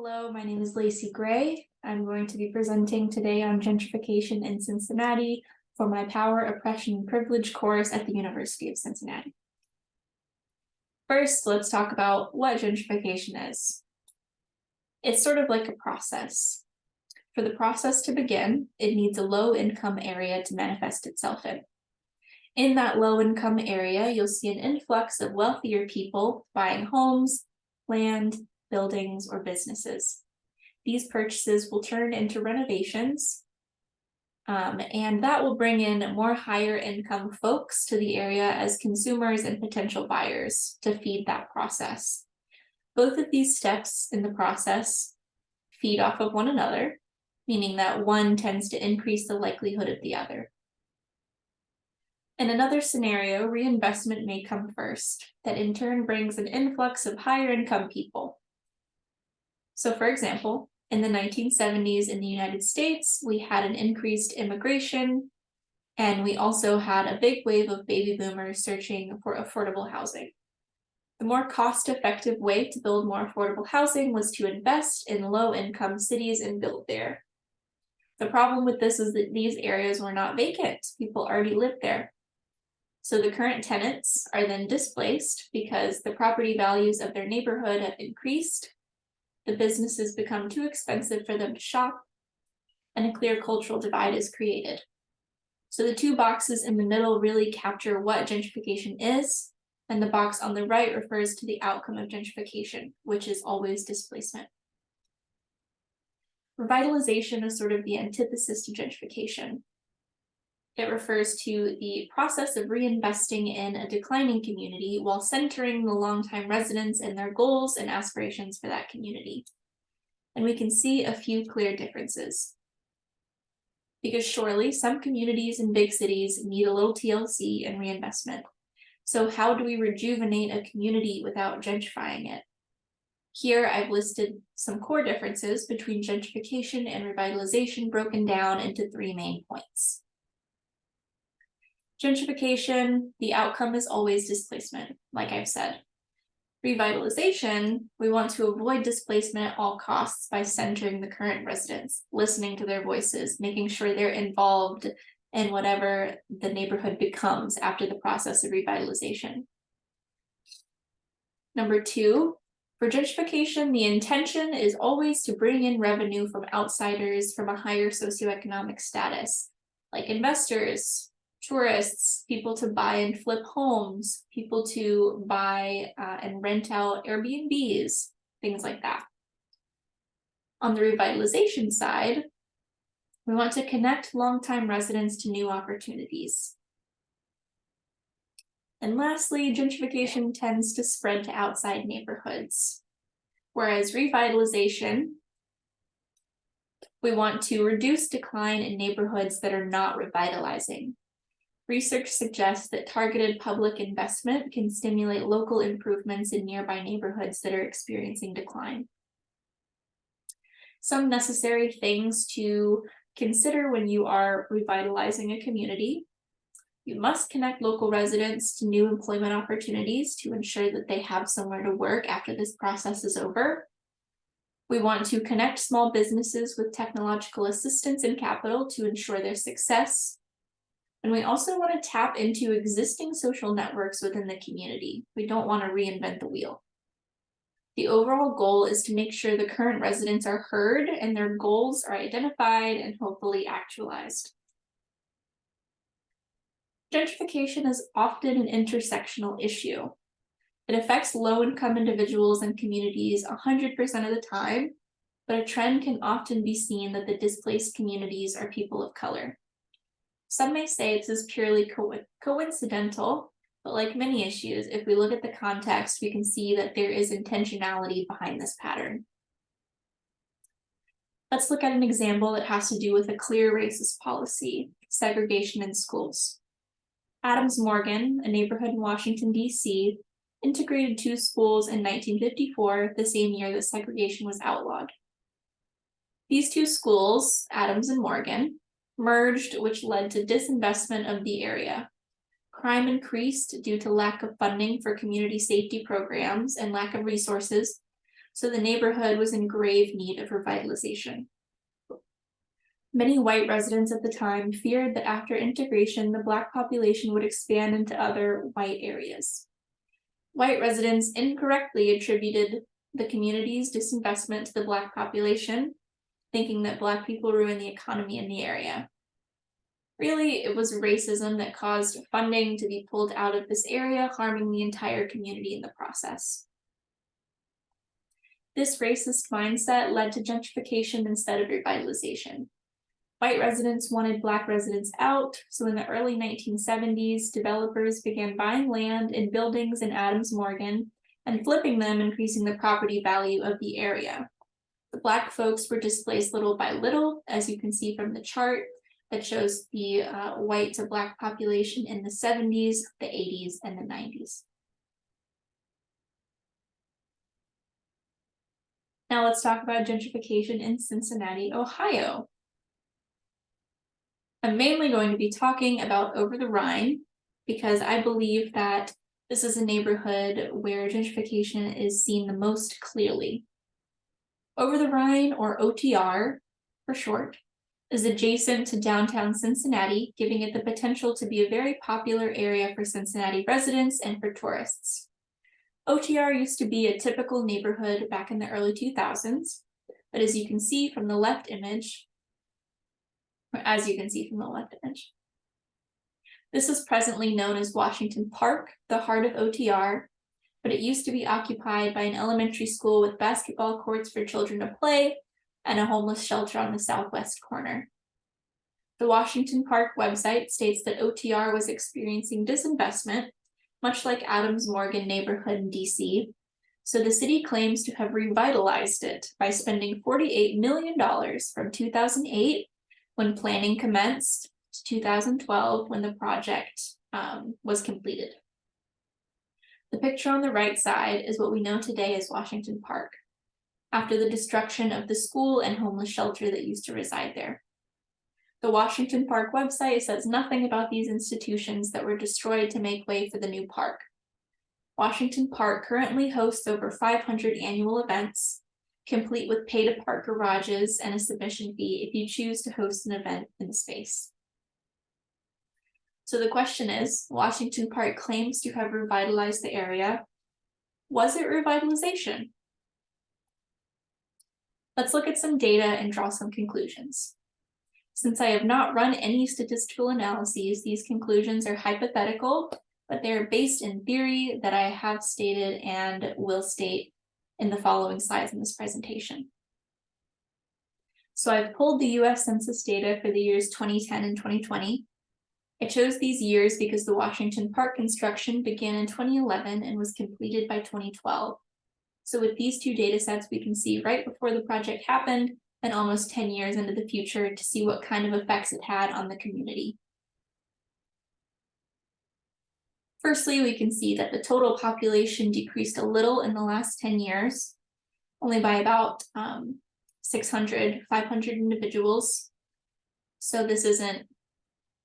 Hello, my name is Lacey Gray. I'm going to be presenting today on gentrification in Cincinnati for my Power, Oppression, and Privilege course at the University of Cincinnati. First, let's talk about what gentrification is. It's sort of like a process. For the process to begin, it needs a low-income area to manifest itself in. In that low-income area, you'll see an influx of wealthier people buying homes, land, buildings, or businesses. These purchases will turn into renovations, and that will bring in more higher income folks to the area as consumers and potential buyers to feed that process. Both of these steps in the process feed off of one another, meaning that one tends to increase the likelihood of the other. In another scenario, reinvestment may come first, that in turn brings an influx of higher income people. So for example, in the 1970s in the United States, we had an increased immigration, and we also had a big wave of baby boomers searching for affordable housing. The more cost-effective way to build more affordable housing was to invest in low-income cities and build there. The problem with this is that these areas were not vacant. People already lived there. So the current tenants are then displaced because the property values of their neighborhood have increased, the businesses become too expensive for them to shop, and a clear cultural divide is created. So the two boxes in the middle really capture what gentrification is, and the box on the right refers to the outcome of gentrification, which is always displacement. Revitalization is sort of the antithesis to gentrification. It refers to the process of reinvesting in a declining community while centering the longtime residents and their goals and aspirations for that community. And we can see a few clear differences. Because surely some communities in big cities need a little TLC and reinvestment. So how do we rejuvenate a community without gentrifying it? Here I've listed some core differences between gentrification and revitalization broken down into three main points. Gentrification, the outcome is always displacement, like I've said. Revitalization, we want to avoid displacement at all costs by centering the current residents, listening to their voices, making sure they're involved in whatever the neighborhood becomes after the process of revitalization. Number two, for gentrification, the intention is always to bring in revenue from outsiders from a higher socioeconomic status, like investors, tourists, people to buy and flip homes, people to buy and rent out Airbnbs, things like that. On the revitalization side, we want to connect longtime residents to new opportunities. And lastly, gentrification tends to spread to outside neighborhoods, whereas revitalization, we want to reduce decline in neighborhoods that are not revitalizing. Research suggests that targeted public investment can stimulate local improvements in nearby neighborhoods that are experiencing decline. Some necessary things to consider when you are revitalizing a community. You must connect local residents to new employment opportunities to ensure that they have somewhere to work after this process is over. We want to connect small businesses with technological assistance and capital to ensure their success. And we also want to tap into existing social networks within the community. We don't want to reinvent the wheel. The overall goal is to make sure the current residents are heard and their goals are identified and hopefully actualized. Gentrification is often an intersectional issue. It affects low-income individuals and communities 100% of the time, but a trend can often be seen that the displaced communities are people of color. Some may say this is purely coincidental, but like many issues, if we look at the context, we can see that there is intentionality behind this pattern. Let's look at an example that has to do with a clear racist policy, segregation in schools. Adams Morgan, a neighborhood in Washington, D.C., integrated two schools in 1954, the same year that segregation was outlawed. These two schools, Adams and Morgan, merged, which led to disinvestment of the area. Crime increased due to lack of funding for community safety programs and lack of resources, so the neighborhood was in grave need of revitalization. Many white residents at the time feared that after integration, the Black population would expand into other white areas. White residents incorrectly attributed the community's disinvestment to the Black population, thinking that Black people ruined the economy in the area. Really, it was racism that caused funding to be pulled out of this area, harming the entire community in the process. This racist mindset led to gentrification instead of revitalization. White residents wanted Black residents out, so in the early 1970s, developers began buying land and buildings in Adams Morgan and flipping them, increasing the property value of the area. The Black folks were displaced little by little, as you can see from the chart that shows the white to Black population in the 70s, the 80s, and the 90s. Now let's talk about gentrification in Cincinnati, Ohio. I'm mainly going to be talking about Over the Rhine because I believe that this is a neighborhood where gentrification is seen the most clearly. Over the Rhine, or OTR for short, is adjacent to downtown Cincinnati, giving it the potential to be a very popular area for Cincinnati residents and for tourists. OTR used to be a typical neighborhood back in the early 2000s, but as you can see from the left image, this is presently known as Washington Park, the heart of OTR, but it used to be occupied by an elementary school with basketball courts for children to play and a homeless shelter on the southwest corner. The Washington Park website states that OTR was experiencing disinvestment, much like Adams Morgan neighborhood in DC, so the city claims to have revitalized it by spending $48 million from 2008 when planning commenced to 2012 when the project was completed. The picture on the right side is what we know today as Washington Park, after the destruction of the school and homeless shelter that used to reside there. The Washington Park website says nothing about these institutions that were destroyed to make way for the new park. Washington Park currently hosts over 500 annual events, complete with pay-to-park garages and a submission fee if you choose to host an event in the space. So the question is, Washington Park claims to have revitalized the area. Was it revitalization? Let's look at some data and draw some conclusions. Since I have not run any statistical analyses, these conclusions are hypothetical, but they are based in theory that I have stated and will state in the following slides in this presentation. So I've pulled the US Census data for the years 2010 and 2020. I chose these years because the Washington Park construction began in 2011 and was completed by 2012. So with these two data sets, we can see right before the project happened and almost 10 years into the future to see what kind of effects it had on the community. Firstly, we can see that the total population decreased a little in the last 10 years, only by about 500 individuals. So this isn't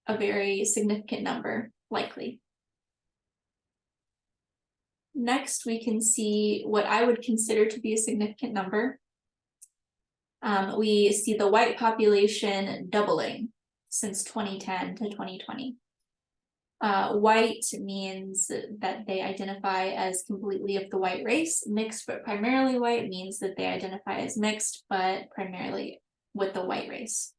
a very significant number, likely. Next, we can see what I would consider to be a significant number. We see the white population doubling since 2010 to 2020. White means that they identify as completely of the white race. Mixed but primarily white means that they identify as mixed but primarily with the white race.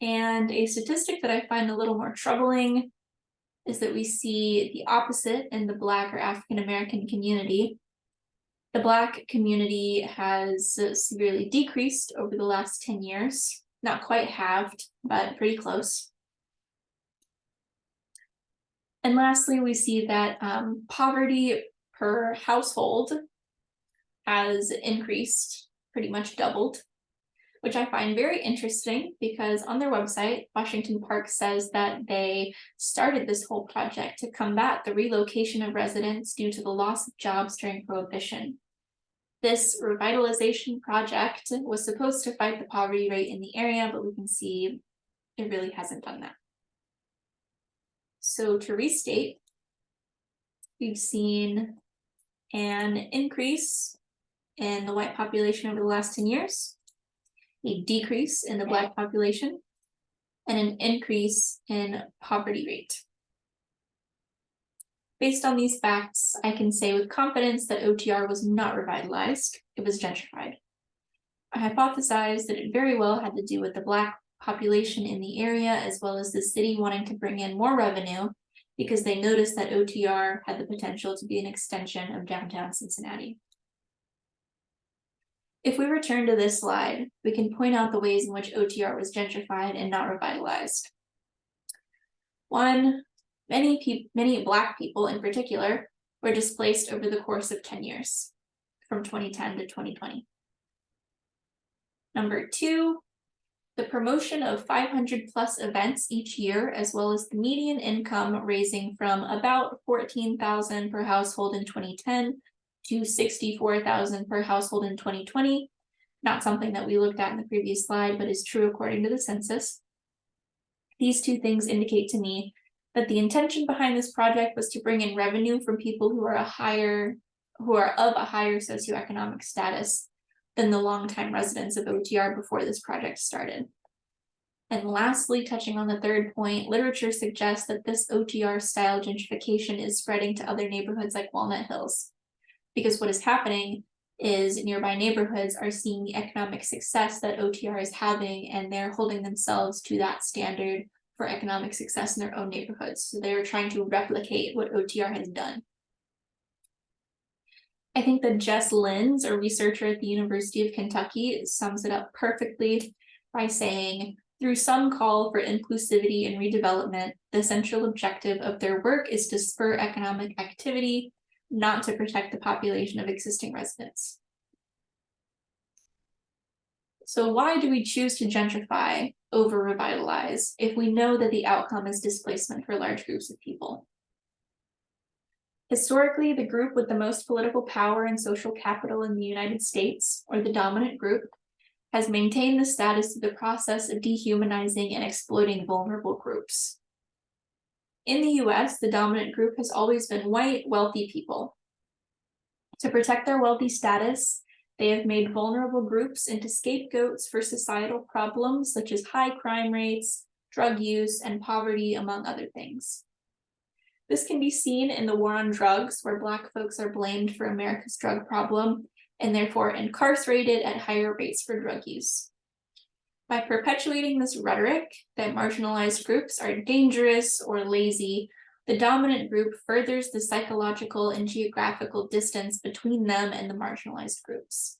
And a statistic that I find a little more troubling is that we see the opposite in the Black or African American community. The Black community has severely decreased over the last 10 years, not quite halved, but pretty close. And lastly, we see that poverty per household has increased, pretty much doubled, which I find very interesting because on their website, Washington Park says that they started this whole project to combat the relocation of residents due to the loss of jobs during Prohibition. This revitalization project was supposed to fight the poverty rate in the area, but we can see it really hasn't done that. So to restate, we've seen an increase in the white population over the last 10 years, a decrease in the Black population, and an increase in poverty rate. Based on these facts, I can say with confidence that OTR was not revitalized, it was gentrified. I hypothesize that it very well had to do with the Black population in the area, as well as the city wanting to bring in more revenue because they noticed that OTR had the potential to be an extension of downtown Cincinnati. If we return to this slide, we can point out the ways in which OTR was gentrified and not revitalized. One, many Black people in particular were displaced over the course of 10 years, from 2010 to 2020. Number two, the promotion of 500 plus events each year, as well as the median income raising from about $14,000 per household in 2010 to $64,000 per household in 2020. Not something that we looked at in the previous slide, but is true according to the census. These two things indicate to me that the intention behind this project was to bring in revenue from people who are of a higher socioeconomic status than the longtime residents of OTR before this project started. And lastly, touching on the third point, literature suggests that this OTR style gentrification is spreading to other neighborhoods like Walnut Hills, because what is happening is nearby neighborhoods are seeing the economic success that OTR is having, and they're holding themselves to that standard for economic success in their own neighborhoods. So they're trying to replicate what OTR has done. I think that Jess Linz, a researcher at the University of Kentucky, sums it up perfectly by saying, through some call for inclusivity and redevelopment, the central objective of their work is to spur economic activity, not to protect the population of existing residents. So why do we choose to gentrify over revitalize if we know that the outcome is displacement for large groups of people? Historically, the group with the most political power and social capital in the United States, or the dominant group, has maintained the status of the process of dehumanizing and exploiting vulnerable groups. In the US, the dominant group has always been white, wealthy people. To protect their wealthy status, they have made vulnerable groups into scapegoats for societal problems such as high crime rates, drug use, and poverty, among other things. This can be seen in the war on drugs, where Black folks are blamed for America's drug problem and therefore incarcerated at higher rates for drug use. By perpetuating this rhetoric that marginalized groups are dangerous or lazy, the dominant group furthers the psychological and geographical distance between them and the marginalized groups.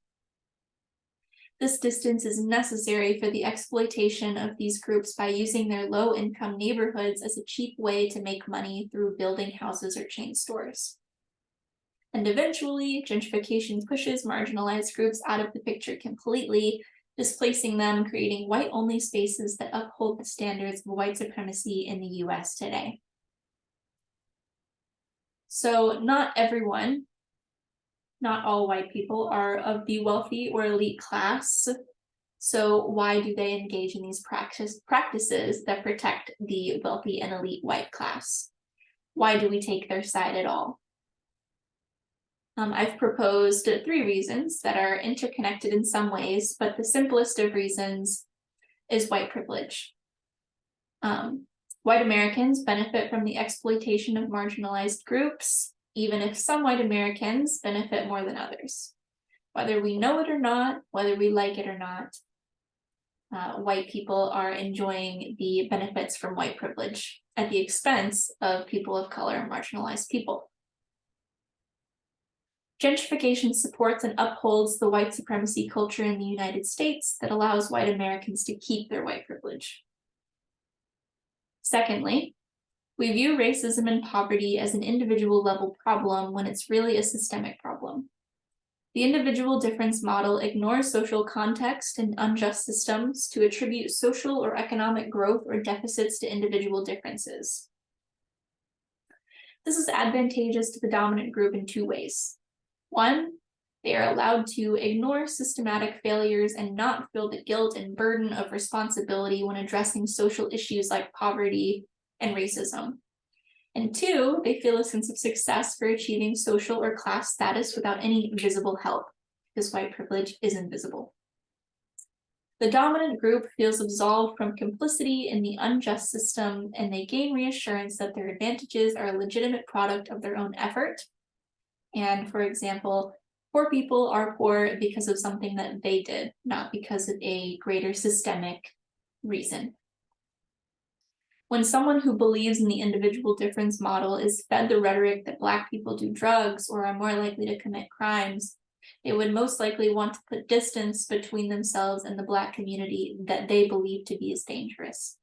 This distance is necessary for the exploitation of these groups by using their low-income neighborhoods as a cheap way to make money through building houses or chain stores. And eventually, gentrification pushes marginalized groups out of the picture completely, displacing them, creating white-only spaces that uphold the standards of white supremacy in the US today. So not everyone, not all white people, are of the wealthy or elite class. So why do they engage in these practices that protect the wealthy and elite white class? Why do we take their side at all? I've proposed 3 reasons that are interconnected in some ways, but the simplest of reasons is white privilege. White Americans benefit from the exploitation of marginalized groups, even if some white Americans benefit more than others. Whether we know it or not, whether we like it or not, white people are enjoying the benefits from white privilege at the expense of people of color and marginalized people. Gentrification supports and upholds the white supremacy culture in the United States that allows white Americans to keep their white privilege. Secondly, we view racism and poverty as an individual level problem when it's really a systemic problem. The individual difference model ignores social context and unjust systems to attribute social or economic growth or deficits to individual differences. This is advantageous to the dominant group in 2 ways. 1, they are allowed to ignore systematic failures and not feel the guilt and burden of responsibility when addressing social issues like poverty and racism. And 2, they feel a sense of success for achieving social or class status without any visible help, because white privilege is invisible. The dominant group feels absolved from complicity in the unjust system, and they gain reassurance that their advantages are a legitimate product of their own effort. And for example, poor people are poor because of something that they did, not because of a greater systemic reason. When someone who believes in the individual difference model is fed the rhetoric that Black people do drugs or are more likely to commit crimes, they would most likely want to put distance between themselves and the Black community that they believe to be as dangerous.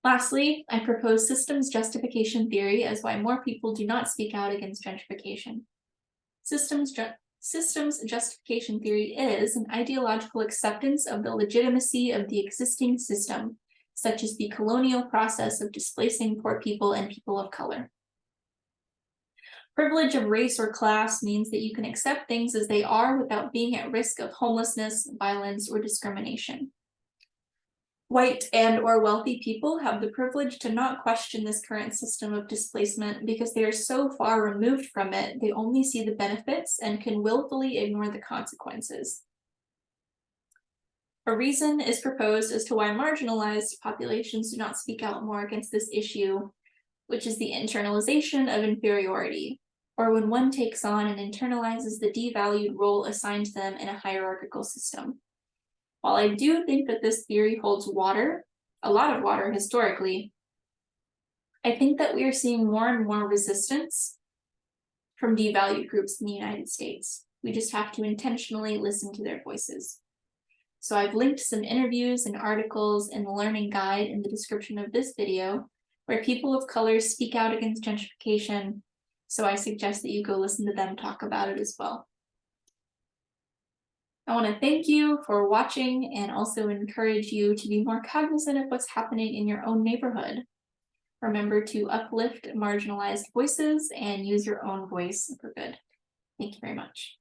Lastly, I propose systems justification theory as why more people do not speak out against gentrification. Systems justification theory is an ideological acceptance of the legitimacy of the existing system, such as the colonial process of displacing poor people and people of color. Privilege of race or class means that you can accept things as they are without being at risk of homelessness, violence, or discrimination. White and or wealthy people have the privilege to not question this current system of displacement because they are so far removed from it, they only see the benefits and can willfully ignore the consequences. A reason is proposed as to why marginalized populations do not speak out more against this issue, which is the internalization of inferiority, or when one takes on and internalizes the devalued role assigned to them in a hierarchical system. While I do think that this theory holds water, a lot of water historically, I think that we are seeing more and more resistance from devalued groups in the United States. We just have to intentionally listen to their voices. So I've linked some interviews and articles in the learning guide in the description of this video where people of color speak out against gentrification. So I suggest that you go listen to them talk about it as well. I want to thank you for watching and also encourage you to be more cognizant of what's happening in your own neighborhood. Remember to uplift marginalized voices and use your own voice for good. Thank you very much.